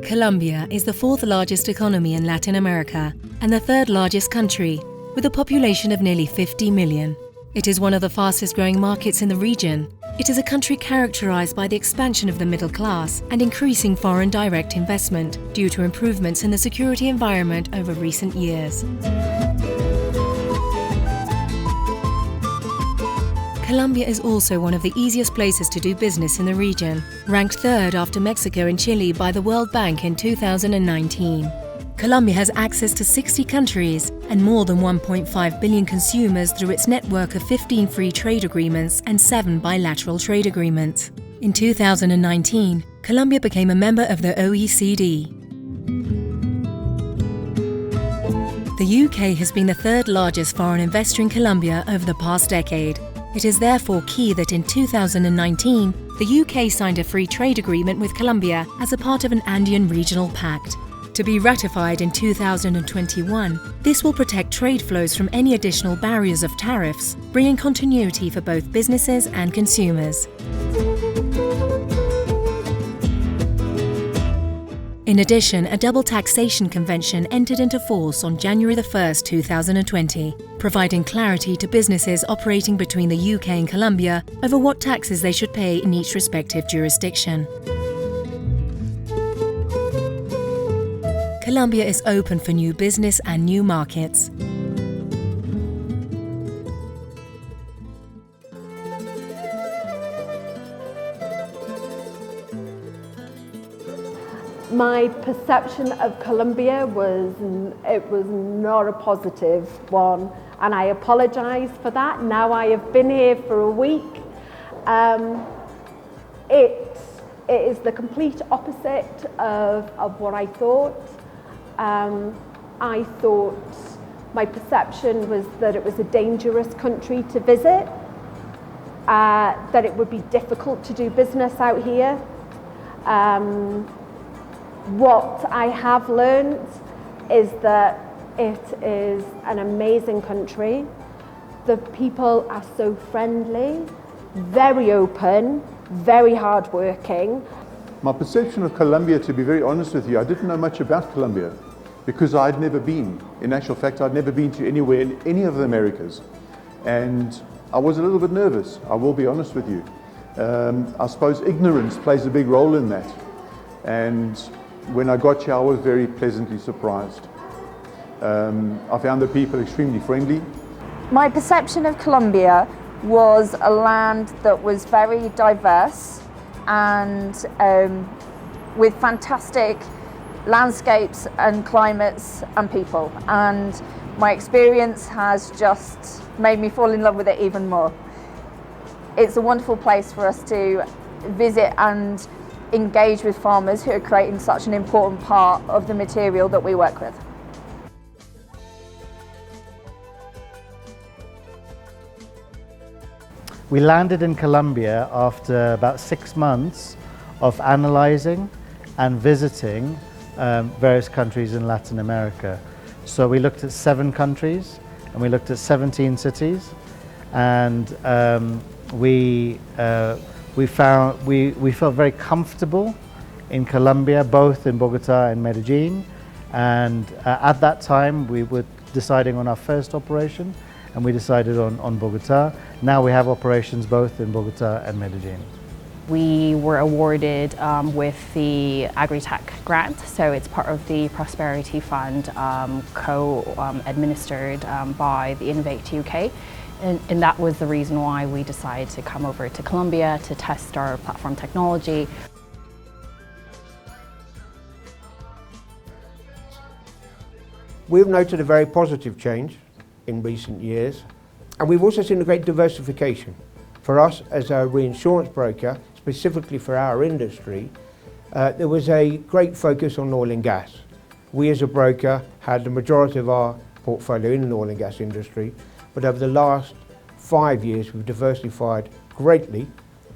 Colombia is the fourth largest economy in Latin America and the third largest country, with a population of nearly 50 million. It is one of the fastest growing markets in the region. It is a country characterized by the expansion of the middle class and increasing foreign direct investment due to improvements in the security environment over recent years. Colombia is also one of the easiest places to do business in the region, ranked third after Mexico and Chile by the World Bank in 2019. Colombia has access to 60 countries and more than 1.5 billion consumers through its network of 15 free trade agreements and 7 bilateral trade agreements. In 2019, Colombia became a member of the OECD. The UK has been the third largest foreign investor in Colombia over the past decade. It is therefore key that in 2019, the UK signed a free trade agreement with Colombia as a part of an Andean regional pact. To be ratified in 2021, this will protect trade flows from any additional barriers of tariffs, bringing continuity for both businesses and consumers. In addition, a double taxation convention entered into force on January 1, 2020, providing clarity to businesses operating between the UK and Colombia over what taxes they should pay in each respective jurisdiction. Colombia is open for new business and new markets. My perception of Colombia was not a positive one, and I apologise for that. Now I have been here for a week. It is the complete opposite of what I thought. I thought my perception was that it was a dangerous country to visit, that it would be difficult to do business out here. What I have learned is that it is an amazing country. The people are so friendly, very open, very hardworking. My perception of Colombia, to be very honest with you, I didn't know much about Colombia because I'd never been. In actual fact, I'd never been to anywhere in any of the Americas. And I was a little bit nervous, I will be honest with you. I suppose ignorance plays a big role in that. And when I got here, I was very pleasantly surprised. I found the people extremely friendly. My perception of Colombia was a land that was very diverse and with fantastic landscapes and climates and people. And my experience has just made me fall in love with it even more. It's a wonderful place for us to visit and engage with farmers who are creating such an important part of the material that we work with. We landed in Colombia after about 6 months of analysing and visiting various countries in Latin America. So we looked at 7 countries and we looked at 17 cities, and we felt very comfortable in Colombia, both in Bogota and Medellin. And at that time, we were deciding on our first operation, and we decided on Bogota. Now we have operations both in Bogota and Medellin. We were awarded with the Agri-Tech grant, so it's part of the Prosperity Fund, co-administered by the Innovate UK. And that was the reason why we decided to come over to Colombia to test our platform technology. We've noted a very positive change in recent years, and we've also seen a great diversification. For us as a reinsurance broker, specifically for our industry, there was a great focus on oil and gas. We as a broker had the majority of our portfolio in the oil and gas industry, but over the last 5 years we've diversified greatly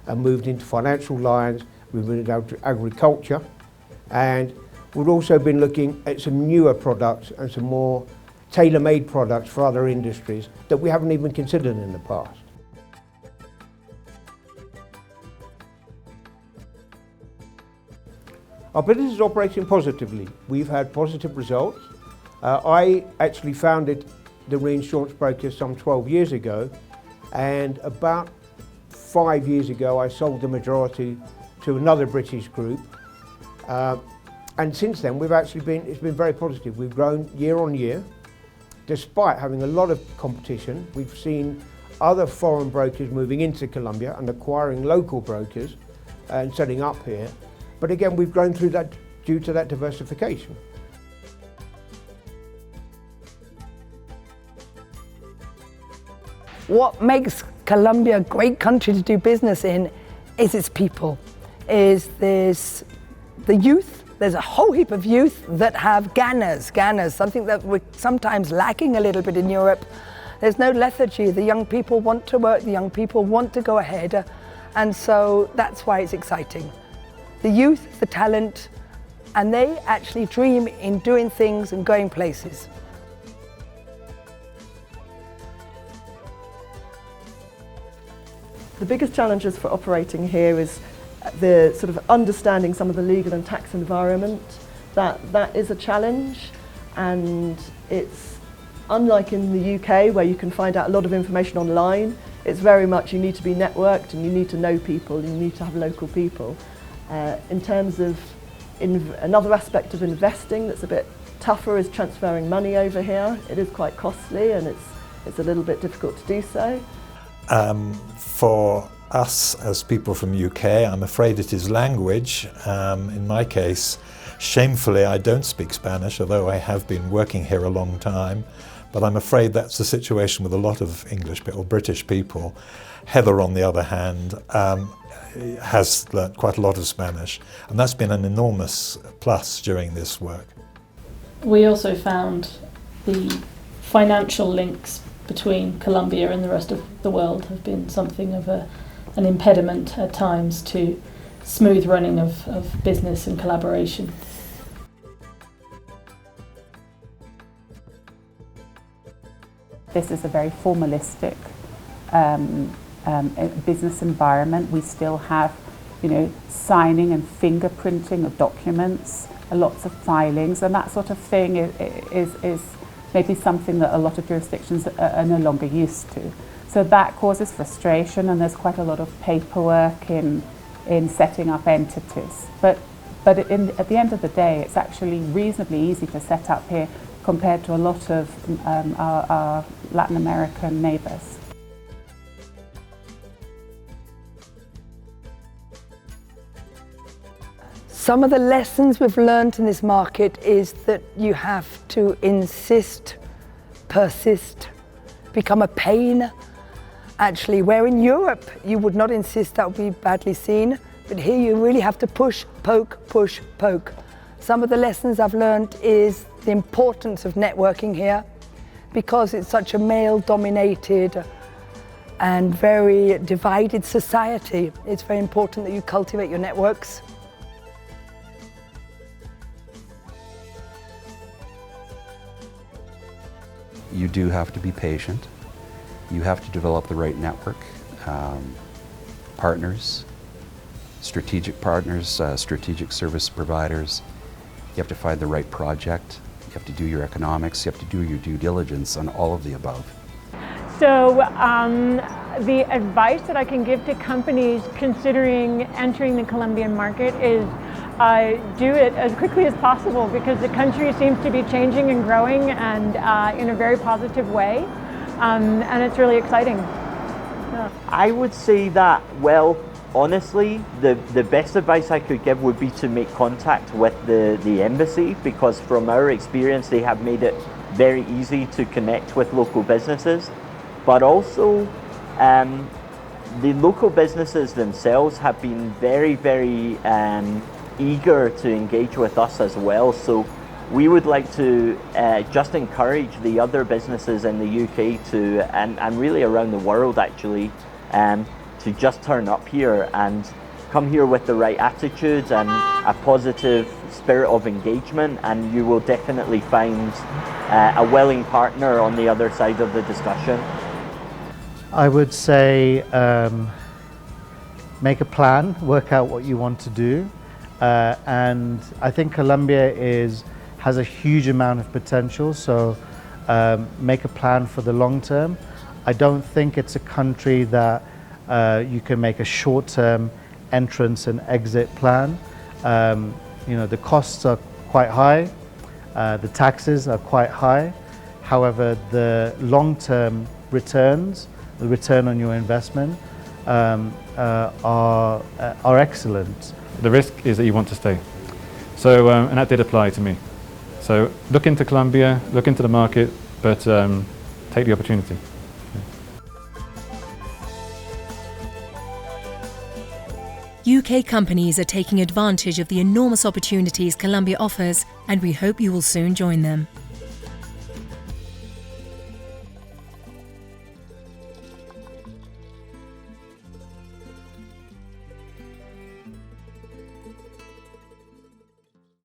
and moved into financial lines, we've moved into agriculture, and we've also been looking at some newer products and some more tailor-made products for other industries that we haven't even considered in the past. Our business is operating positively. We've had positive results. I actually founded the Reinsurance Broker some 12 years ago, and about 5 years ago I sold the majority to another British group. And since then it's been very positive. We've grown year on year. Despite having a lot of competition, we've seen other foreign brokers moving into Colombia and acquiring local brokers and setting up here. But again, we've grown through that due to that diversification. What makes Colombia a great country to do business in is its people. There's the youth. There's a whole heap of youth that have ganas, something that we're sometimes lacking a little bit in Europe. There's no lethargy. The young people want to work, the young people want to go ahead, and so that's why it's exciting. The youth, the talent, and they actually dream in doing things and going places. The biggest challenges for operating here is the sort of understanding some of the legal and tax environment. That is a challenge, and it's unlike in the UK where you can find out a lot of information online. It's very much you need to be networked and you need to know people and you need to have local people. In terms of another aspect of investing that's a bit tougher is transferring money over here. It is quite costly and it's a little bit difficult to do so. For us as people from the UK, I'm afraid it is language. In my case, shamefully, I don't speak Spanish, although I have been working here a long time. But I'm afraid that's the situation with a lot of English or British people. Heather, on the other hand, has learnt quite a lot of Spanish, and that's been an enormous plus during this work. We also found the financial links between Colombia and the rest of the world have been something of an impediment at times to smooth running of business and collaboration. This is a very formalistic business environment. We still have, signing and fingerprinting of documents, lots of filings, and that sort of thing is maybe something that a lot of jurisdictions are no longer used to. So that causes frustration, and there's quite a lot of paperwork in setting up entities. But at the end of the day, it's actually reasonably easy to set up here compared to a lot of our Latin American neighbours. Some of the lessons we've learned in this market is that you have to insist, persist, become a pain. Actually, where in Europe you would not insist, that would be badly seen, but here you really have to push, poke, push, poke. Some of the lessons I've learned is the importance of networking here, because it's such a male-dominated and very divided society. It's very important that you cultivate your networks. You do have to be patient. You have to develop the right network, partners, strategic partners, strategic service providers. You have to find the right project. You have to do your economics. You have to do your due diligence on all of the above. So the advice that I can give to companies considering entering the Colombian market is do it as quickly as possible, because the country seems to be changing and growing and in a very positive way, and it's really exciting. Yeah. I would say that, well, honestly, the best advice I could give would be to make contact with the embassy, because from our experience they have made it very easy to connect with local businesses. But also the local businesses themselves have been very, very eager to engage with us as well. So we would like to just encourage the other businesses in the UK to, and really around the world actually, to just turn up here and come here with the right attitude and a positive spirit of engagement, and you will definitely find a willing partner on the other side of the discussion. I would say make a plan, work out what you want to do, and I think Colombia has a huge amount of potential, so make a plan for the long term. I don't think it's a country that you can make a short-term entrance and exit plan. The costs are quite high, the taxes are quite high. However, the long-term returns, the return on your investment, are excellent. The risk is that you want to stay. So, and that did apply to me. So look into Colombia, look into the market, but take the opportunity. UK companies are taking advantage of the enormous opportunities Colombia offers, and we hope you will soon join them.